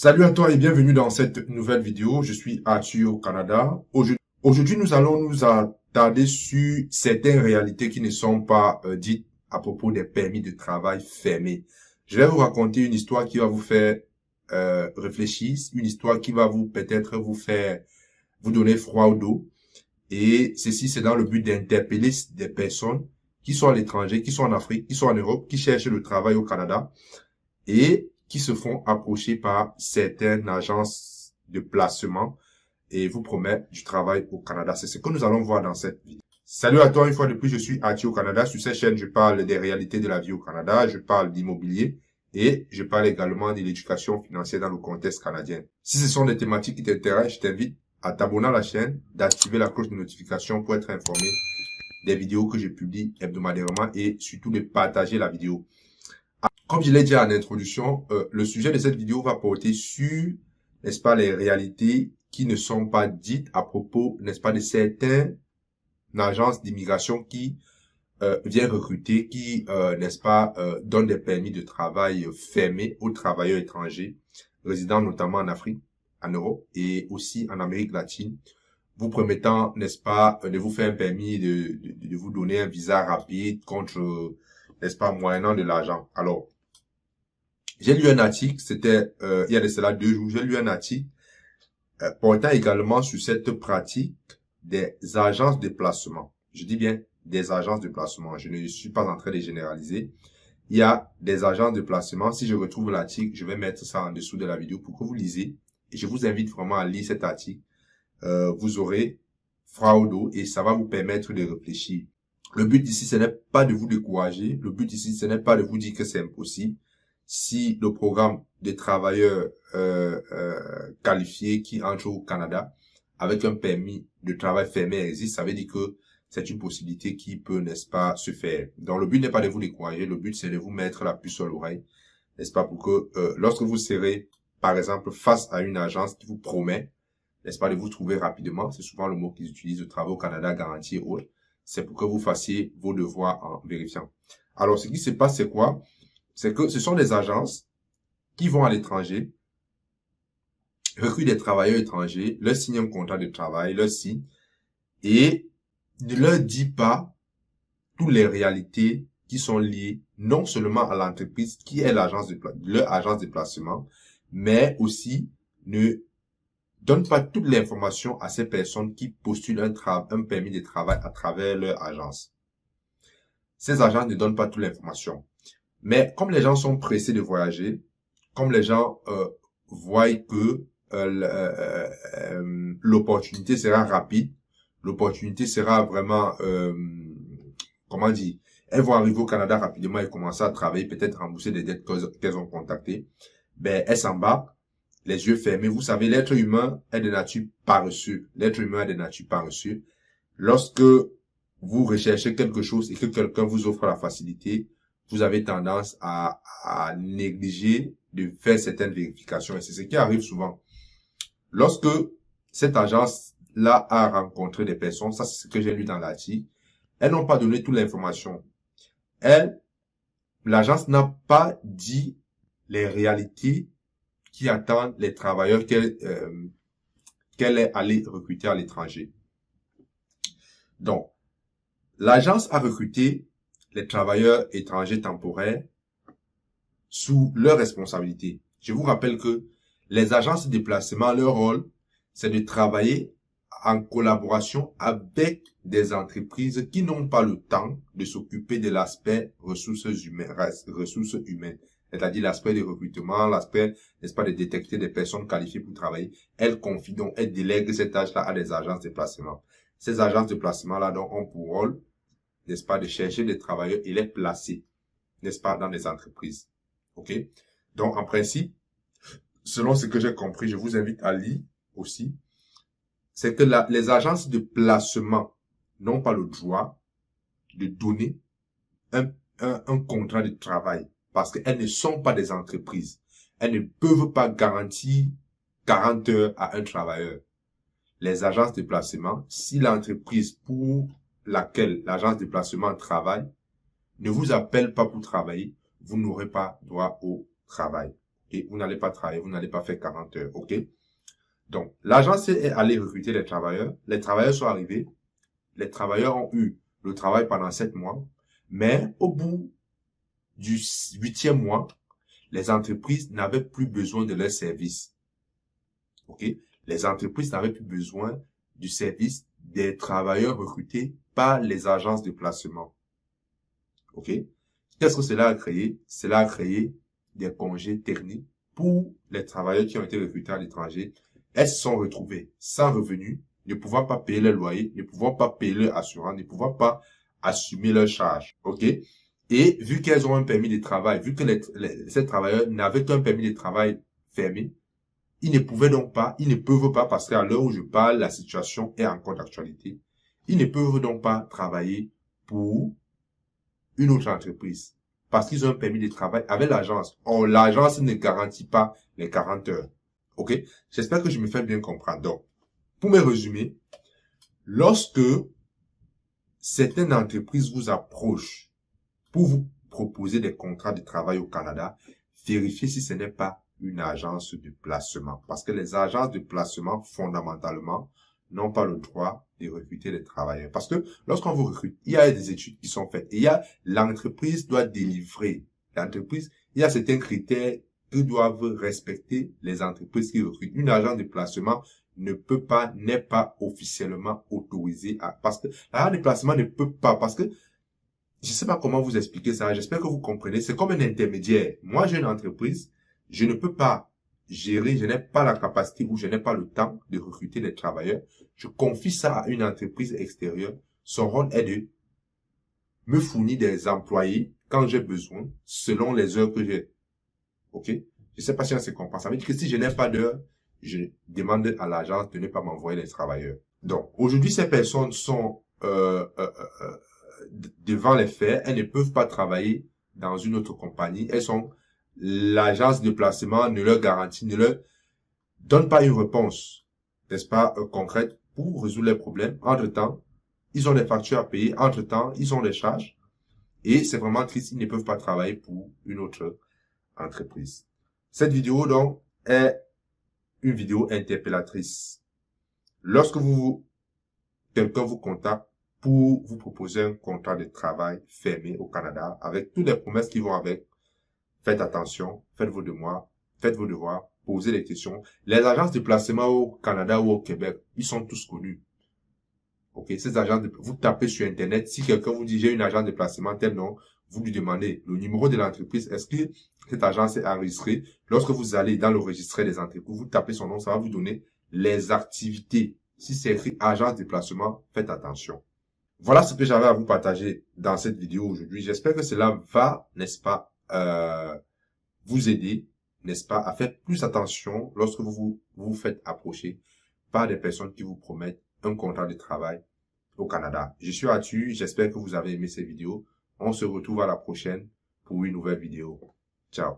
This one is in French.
Salut à toi et bienvenue dans cette nouvelle vidéo. Je suis Arthur au Canada. Aujourd'hui, nous allons nous attarder sur certaines réalités qui ne sont pas dites à propos des permis de travail fermés. Je vais vous raconter une histoire qui va vous faire réfléchir, une histoire qui va peut-être vous donner froid au dos. Et ceci, c'est dans le but d'interpeller des personnes qui sont à l'étranger, qui sont en Afrique, qui sont en Europe, qui cherchent le travail au Canada et qui se font approcher par certaines agences de placement et vous promettent du travail au Canada. C'est ce que nous allons voir dans cette vidéo. Salut à toi, une fois de plus, je suis Arthur au Canada. Sur cette chaîne, je parle des réalités de la vie au Canada, je parle d'immobilier et je parle également de l'éducation financière dans le contexte canadien. Si ce sont des thématiques qui t'intéressent, je t'invite à t'abonner à la chaîne, d'activer la cloche de notification pour être informé des vidéos que je publie hebdomadairement et surtout de partager la vidéo. Comme je l'ai dit en introduction, le sujet de cette vidéo va porter sur, n'est-ce pas, les réalités qui ne sont pas dites à propos, n'est-ce pas, de certaines agences d'immigration qui viennent recruter, qui, n'est-ce pas, donnent des permis de travail fermés aux travailleurs étrangers, résidant notamment en Afrique, en Europe et aussi en Amérique latine, vous promettant, n'est-ce pas, de vous faire un permis, de vous donner un visa rapide contre, n'est-ce pas, moyennant de l'argent. Alors, j'ai lu un article, c'était il y a de cela 2 jours, j'ai lu un article portant également sur cette pratique des agences de placement. Je dis bien des agences de placement, je ne suis pas en train de généraliser. Il y a des agences de placement. Si je retrouve l'article, je vais mettre ça en dessous de la vidéo pour que vous lisez. Et je vous invite vraiment à lire cet article. Vous aurez froid au dos et ça va vous permettre de réfléchir. Le but ici, ce n'est pas de vous décourager. Le but ici, ce n'est pas de vous dire que c'est impossible. Si le programme des travailleurs qualifiés qui entrent au Canada avec un permis de travail fermé existe, ça veut dire que c'est une possibilité qui peut, n'est-ce pas, se faire. Donc, le but n'est pas de vous décourager, le but c'est de vous mettre la puce à l'oreille, n'est-ce pas, pour que lorsque vous serez, par exemple, face à une agence qui vous promet, n'est-ce pas, de vous trouver rapidement, c'est souvent le mot qu'ils utilisent, le travail au Canada garanti et autres, c'est pour que vous fassiez vos devoirs en vérifiant. Alors, ce qui se passe, c'est quoi? C'est que ce sont des agences qui vont à l'étranger, recrutent des travailleurs étrangers, leur signent un contrat de travail, leur signent, et ne leur dit pas toutes les réalités qui sont liées non seulement à l'entreprise qui est leur agence de placement, mais aussi ne donne pas toute l'information à ces personnes qui postulent un permis de travail à travers leur agence. Ces agences ne donnent pas toute l'information. Mais comme les gens sont pressés de voyager, comme les gens voient que l'opportunité sera rapide, l'opportunité sera vraiment, comment dire, elles vont arriver au Canada rapidement et commencer à travailler, peut-être rembourser des dettes qu'elles ont contactées, ben elles s'embarquent, les yeux fermés. Vous savez, l'être humain est de nature paresseux. L'être humain est de nature paresseux. Lorsque vous recherchez quelque chose et que quelqu'un vous offre la facilité, vous avez tendance à négliger de faire certaines vérifications. Et c'est ce qui arrive souvent. Lorsque cette agence-là a rencontré des personnes, ça c'est ce que j'ai lu dans l'article, elles n'ont pas donné toute l'information. L'agence n'a pas dit les réalités qui attendent les travailleurs qu'elle est allée recruter à l'étranger. Donc, l'agence a recruté les travailleurs étrangers temporaires sous leur responsabilité. Je vous rappelle que les agences de déplacement, leur rôle, c'est de travailler en collaboration avec des entreprises qui n'ont pas le temps de s'occuper de l'aspect ressources humaines, c'est-à-dire l'aspect de recrutement, l'aspect, n'est-ce pas, de détecter des personnes qualifiées pour travailler. Elles confient donc, elles délèguent cette tâche-là à des agences de placement. Ces agences de placement-là donc ont pour rôle, n'est-ce pas, de chercher des travailleurs et les placer, n'est-ce pas, dans des entreprises. OK? Donc, en principe, selon ce que j'ai compris, je vous invite à lire aussi, c'est que les agences de placement n'ont pas le droit de donner un contrat de travail parce qu'elles ne sont pas des entreprises. Elles ne peuvent pas garantir 40 heures à un travailleur. Les agences de placement, si l'entreprise pour laquelle l'agence de placement travaille ne vous appelle pas pour travailler, vous n'aurez pas droit au travail. et vous n'allez pas travailler, vous n'allez pas faire 40 heures, ok? Donc, l'agence est allée recruter les travailleurs sont arrivés, les travailleurs ont eu le travail pendant 7 mois, mais au bout du 8e mois, les entreprises n'avaient plus besoin de leurs services. Ok? Les entreprises n'avaient plus besoin du service des travailleurs recrutés par les agences de placement. Ok? Qu'est-ce que cela a créé? Cela a créé des congés techniques pour les travailleurs qui ont été recrutés à l'étranger. Elles se sont retrouvées sans revenus, ne pouvant pas payer leur loyer, ne pouvant pas payer leur assurance, ne pouvant pas assumer leurs charges. Ok? Et vu qu'elles ont un permis de travail, vu que ces travailleurs n'avaient qu'un permis de travail fermé, ils ne peuvent pas, parce qu'à l'heure où je parle, la situation est encore d'actualité, ils ne peuvent donc pas travailler pour une autre entreprise, parce qu'ils ont un permis de travail avec l'agence. Or, l'agence ne garantit pas les 40 heures. Ok? J'espère que je me fais bien comprendre. Donc, pour me résumer, lorsque certaines entreprises vous approchent pour vous proposer des contrats de travail au Canada, vérifiez si ce n'est pas une agence de placement. Parce que les agences de placement, fondamentalement, n'ont pas le droit de recruter les travailleurs. Parce que lorsqu'on vous recrute, il y a des études qui sont faites. Et l'entreprise doit délivrer. Il y a certains critères que doivent respecter les entreprises qui recrutent. Une agence de placement n'est pas officiellement autorisée parce que l'agence de placement ne peut pas, parce que je ne sais pas comment vous expliquer ça. J'espère que vous comprenez. C'est comme un intermédiaire. Moi, j'ai une entreprise. Je ne peux pas gérer. Je n'ai pas la capacité ou je n'ai pas le temps de recruter des travailleurs. Je confie ça à une entreprise extérieure. Son rôle est de me fournir des employés quand j'ai besoin, selon les heures que j'ai. OK? Je ne sais pas si on se comprend. Ça veut dire que si je n'ai pas d'heure, je demande à l'agence de ne pas m'envoyer les travailleurs. Donc, aujourd'hui, ces personnes sont devant les faits, elles ne peuvent pas travailler dans une autre compagnie. L'agence de placement ne leur garantit, ne leur donne pas une réponse, n'est-ce pas, concrète pour résoudre les problèmes. Entre-temps, ils ont des factures à payer. Entre-temps, ils ont des charges. Et c'est vraiment triste, ils ne peuvent pas travailler pour une autre entreprise. Cette vidéo, donc, est une vidéo interpellatrice. Lorsque quelqu'un vous contacte pour vous proposer un contrat de travail fermé au Canada, avec toutes les promesses qui vont avec, faites attention, faites vos devoirs, posez des questions. Les agences de placement au Canada ou au Québec, ils sont tous connus. Ok, ces agences vous tapez sur Internet, si quelqu'un vous dit j'ai une agence de placement tel nom, vous lui demandez le numéro de l'entreprise, est-ce que cette agence est enregistrée? Lorsque vous allez dans le registre des entreprises, vous tapez son nom, ça va vous donner les activités. Si c'est écrit agence de placement, faites attention. Voilà ce que j'avais à vous partager dans cette vidéo aujourd'hui. J'espère que cela va, n'est-ce pas, vous aider, n'est-ce pas, à faire plus attention lorsque vous vous faites approcher par des personnes qui vous promettent un contrat de travail au Canada. Je suis Arthur, j'espère que vous avez aimé cette vidéo. On se retrouve à la prochaine pour une nouvelle vidéo. Ciao.